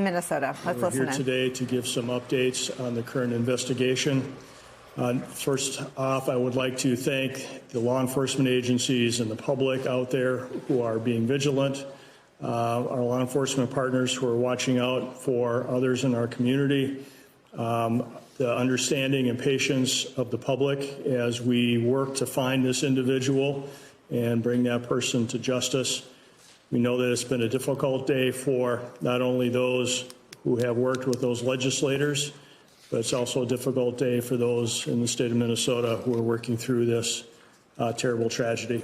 Minnesota. Let's listen in. We're here today to give some updates on the current investigation. First off, I would like to thank the law enforcement agencies and the public out there who are being vigilant, our law enforcement partners who are watching out for others in our community, the understanding and patience of the public as we work to find this individual and bring that person to justice. We know that it's been a difficult day for not only those who have worked with those legislators, but it's also a difficult day for those in the state of Minnesota who are working through this terrible tragedy.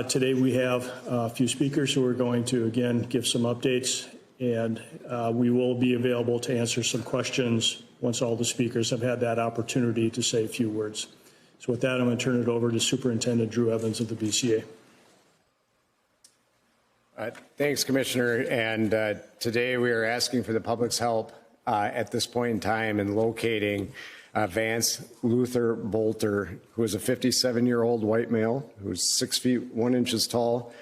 Today we have a few speakers who are going to, again, give some updates, and we will be available to answer some questions once all the speakers have had that opportunity to say a few words. So with that, I'm going to turn it over to Superintendent Drew Evans of the BCA. Thanks, Commissioner. And today we are asking for the public's help at this point in time in locating Vance Luther Bolter, who is a 57-year-old white male who's 6 feet 1 inch tall,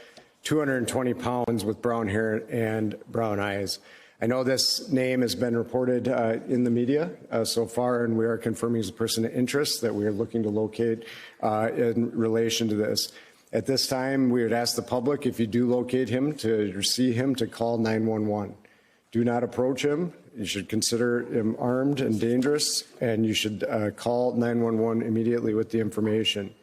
220 pounds, with brown hair and brown eyes. I know this name has been reported in the media so far, and we are confirming as a person of interest that we are looking to locate in relation to this. At this time, we would ask the public, if you do locate him or see him, to call 911. Do not approach him. You should consider him armed and dangerous, and you should call 911 immediately with the information.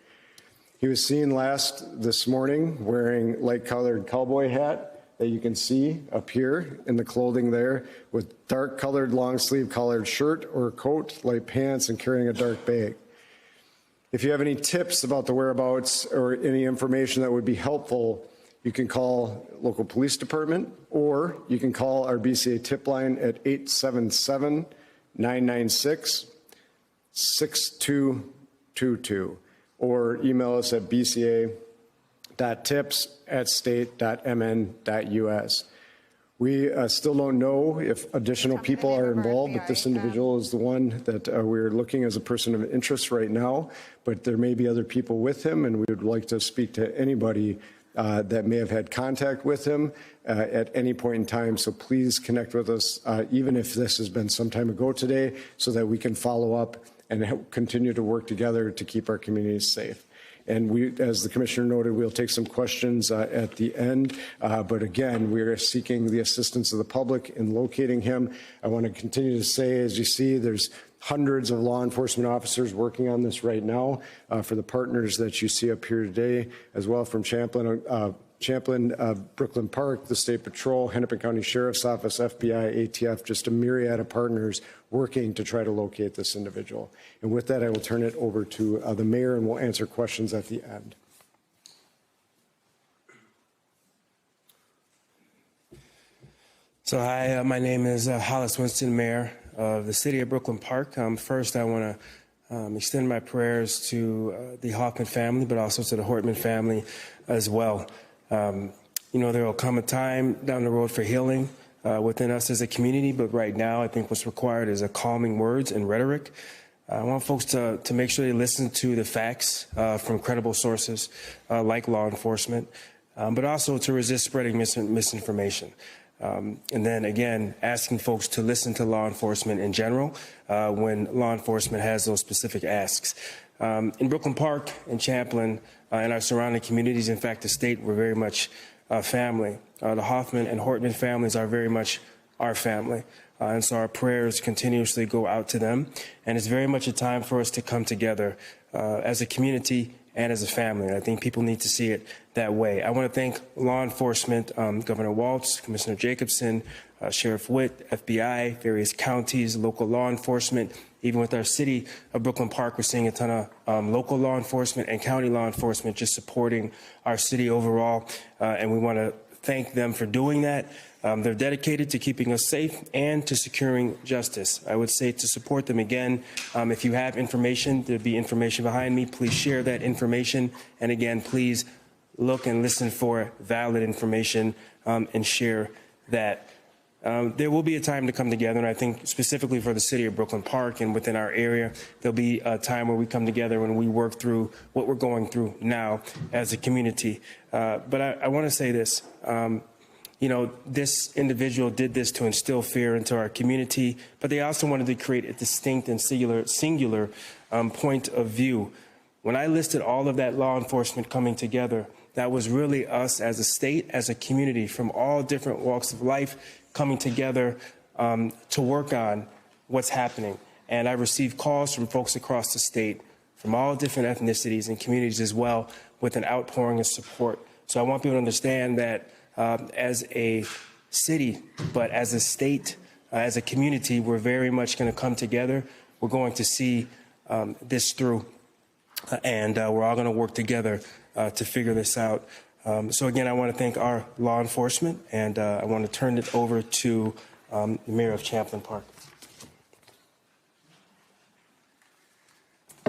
He was seen last this morning wearing light-colored cowboy hat that you can see up here in the clothing there, with dark-colored long-sleeve collared shirt or coat, light pants, and carrying a dark bag. If you have any tips about the whereabouts or any information that would be helpful, you can call local police department, or you can call our BCA tip line at 877-996-6222, or email us at bca.tips@state.mn.us. We still don't know if additional people are involved, but this individual is the one that we're looking as a person of interest right now. But there may be other people with him, and we would like to speak to anybody that may have had contact with him at any point in time. So please connect with us, even if this has been some time ago today, so that we can follow up and continue to work together to keep our communities safe. And we, as the Commissioner noted, we'll take some questions at the end. But again, we are seeking the assistance of the public in locating him. I want to continue to say, as you see, there's hundreds of law enforcement officers working on this right now for the partners that you see up here today, as well from Champlin, Brooklyn Park, the State Patrol, Hennepin County Sheriff's Office, FBI, ATF, just a myriad of partners working to try to locate this individual. And with that, I will turn it over to the mayor, and we'll answer questions at the end. So hi, my name is Hollis Winston, Mayor of the City of Brooklyn Park. First, I want to extend my prayers to the Hoffman family, but also to the Hortman family as well. You know, there will come a time down the road for healing within us as a community, but right now I think what's required is a calming words and rhetoric. I want folks to make sure they listen to the facts from credible sources like law enforcement, but also to resist spreading misinformation. And then again, asking folks to listen to law enforcement in general when law enforcement has those specific asks. In Brooklyn Park and Champlin and our surrounding communities, in fact, the state, we're very much family. The Hoffman and Hortman families are very much our family. And so our prayers continuously go out to them. And it's very much a time for us to come together as a community and as a family. And I think people need to see it that way. I want to thank law enforcement, Governor Walz, Commissioner Jacobson, Sheriff Witt, FBI, various counties, local law enforcement. Even with our city of Brooklyn Park, we're seeing a ton of local law enforcement and county law enforcement just supporting our city overall. And we want to thank them for doing that. They're dedicated to keeping us safe and to securing justice. I would say to support them again, if you have information, there'll be information behind me. Please share that information. And again, please look and listen for valid information and share that. There will be a time to come together, and I think specifically for the city of Brooklyn Park and within our area, there'll be a time where we come together and we work through what we're going through now as a community. But I want to say this. this individual did this to instill fear into our community, but they also wanted to create a distinct and singular point of view. When I listed all of that law enforcement coming together, that was really us as a state, as a community, from all different walks of life coming together to work on what's happening. And I received calls from folks across the state, from all different ethnicities and communities as well, with an outpouring of support. So I want people to understand that as a city, but as a state, as a community, we're very much going to come together. We're going to see this through, and we're all going to work together to figure this out. So again, I want to thank our law enforcement, and I want to turn it over to the Mayor of Champlin Park.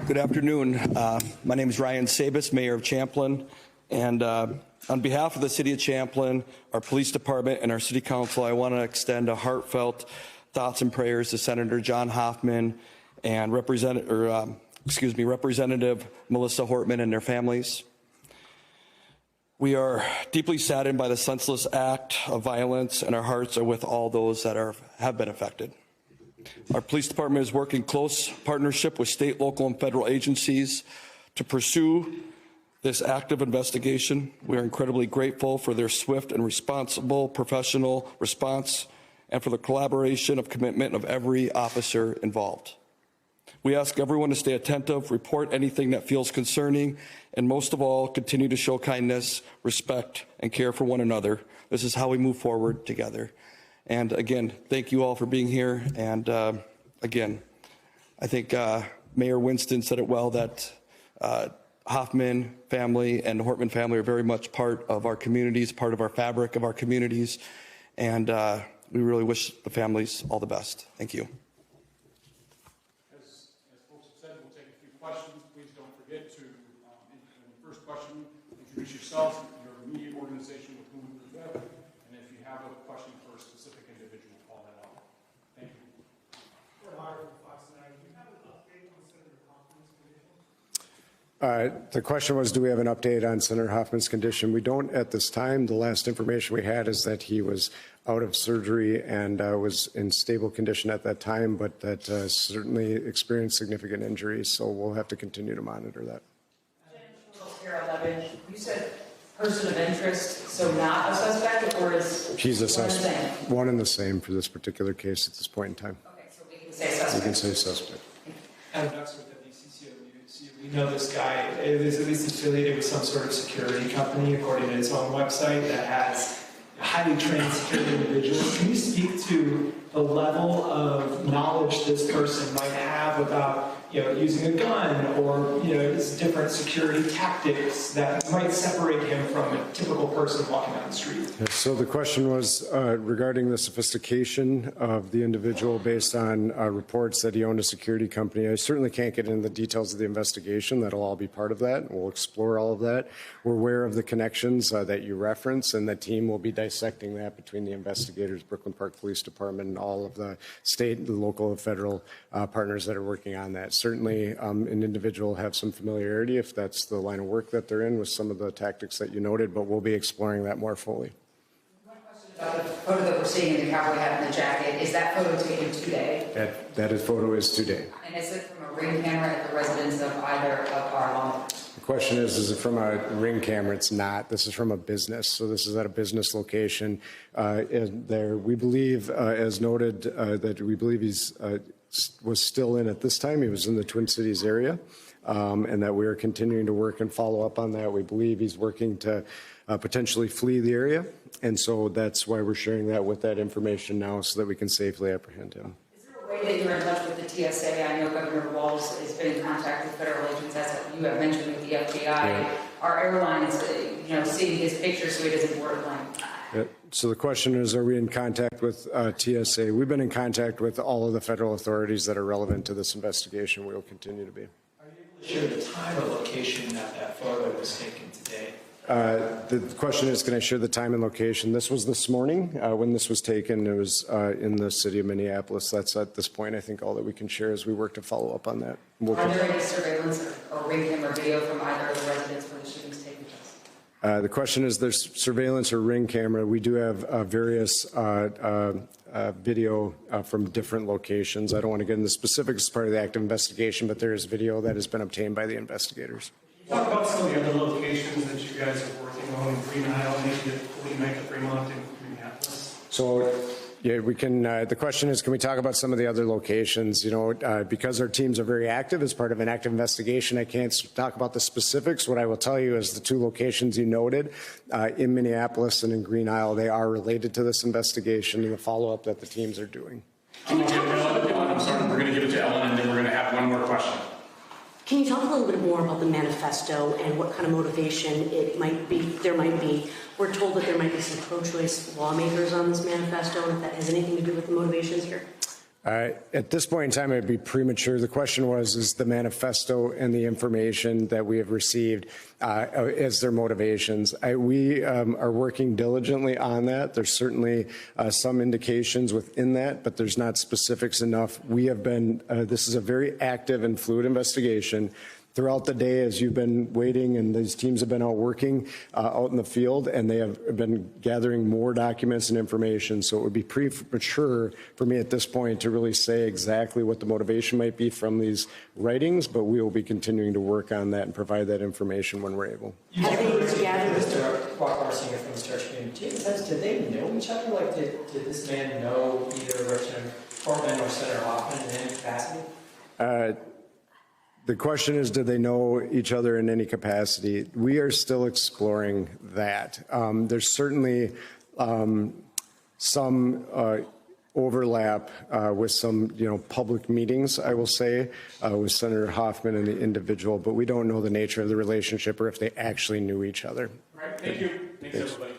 Good afternoon. My name is Ryan Sabis, Mayor of Champlin, and on behalf of the City of Champlin, our police department, and our City Council, I want to extend a heartfelt thoughts and prayers to Senator John Hoffman and Representative Melissa Hortman and their families. We are deeply saddened by the senseless act of violence, and our hearts are with all those that have been affected. Our police department is working close partnership with state, local, and federal agencies to pursue this active investigation. We are incredibly grateful for their swift and responsible professional response and for the collaboration of commitment of every officer involved. We ask everyone to stay attentive, report anything that feels concerning, and most of all, continue to show kindness, respect, and care for one another. This is how we move forward together. And again, thank you all for being here. And again, I think Mayor Winston said it well that Hoffman family and the Hortman family are very much part of our communities, part of our fabric of our communities. And we really wish the families all the best. Thank you. As folks have said, we'll take a few questions. Please don't forget to, in the first question, introduce yourself, your immediate organization with whom you're with, and if you have a question for a specific individual, call that out. Thank you. The question was, do we have an update on Senator Hoffman's condition? We don't at this time. The last information we had is that he was out of surgery and was in stable condition at that time, but that certainly experienced significant injuries. So we'll have to continue to monitor that. You said person of interest, so not a suspect, or is He's a suspect. One and the same for this particular case at this point in time. Okay, so we can say suspect. We can say suspect. Adam Duxford, WCCO. We know this guy is at least affiliated with some sort of security company, according to his own website, that has highly trained security individuals. Can you speak to the level of knowledge this person might have about, using a gun or, his different security tactics that might separate him from a typical person walking down the street? So the question was regarding the sophistication of the individual based on reports that he owned a security company. I certainly can't get into the details of the investigation. That'll all be part of that. We'll explore all of that. We're aware of the connections that you reference, and the team will be dissecting that between the investigators, Brooklyn Park Police Department, and all of the state, the local, and federal partners that are working on that. Certainly, an individual will have some familiarity if that's the line of work that they're in with some of the tactics that you noted, but we'll be exploring that more fully. One question about the photo that we're seeing in the cowboy hat and the jacket. Is that photo taken today? That photo is today. And is it from a ring camera at the residence of either of our law enforcement? The question is it from a ring camera? It's not. This is from a business. So this is at a business location. We believe, as noted, that we believe he's was still in at this time. He was in the Twin Cities area, and that we are continuing to work and follow up on that. We believe he's working to potentially flee the area, and so that's why we're sharing that with that information now so that we can safely apprehend him. Is there a way that you're in touch with the TSA? I know Governor Walz has been in contact with federal agents, as you have mentioned with the FBI. Yeah. Are airlines, seeing his picture so he doesn't board a plane? Yeah. So the question is, are we in contact with TSA? We've been in contact with all of the federal authorities that are relevant to this investigation. We will continue to be. Are you able to share the time or location that photo was taken today? The question is, can I share the time and location? This was this morning when this was taken. It was in the city of Minneapolis. That's at this point, I think, all that we can share as we work to follow up on that. Are there any surveillance or ring camera video from either of the residents where the shooting's taking place? The question is, there's surveillance or ring camera. We do have various video from different locations. I don't want to get into specifics as part of the active investigation, but there is video that has been obtained by the investigators. Talk about some of the other locations that you guys are working on in Green Isle, maybe at Willimantic, Fremont, and Minneapolis. So, yeah, we can, the question is, can we talk about some of the other locations? You know, because our teams are very active as part of an active investigation, I can't talk about the specifics. What I will tell you is the two locations you noted in Minneapolis and in Green Isle, they are related to this investigation and the follow-up that the teams are doing. I'm sorry, we're going to give it to Ellen, and then we're going to have one more question. Can you talk a little bit more about the manifesto and what kind of motivation there might be? We're told that there might be some pro-choice lawmakers on this manifesto, and if that has anything to do with the motivations here. At this point in time, it'd be premature. The question was, is the manifesto and the information that we have received as their motivations? We are working diligently on that. There's certainly some indications within that, but there's not specifics enough. We have been, this is a very active and fluid investigation. Throughout the day, as you've been waiting and these teams have been out working out in the field, and they have been gathering more documents and information. So it would be premature for me at this point to really say exactly what the motivation might be from these writings, but we will be continuing to work on that and provide that information when we're able. Mr. Walker, senior from the church community, did they know each other? Like, did this man know either Richard Portman or Senator Hoffman in any capacity? The question is, do they know each other in any capacity? We are still exploring that. There's certainly some overlap with some, public meetings, I will say, with Senator Hoffman and the individual, but we don't know the nature of the relationship or if they actually knew each other. All right, thank you. Thanks, everybody.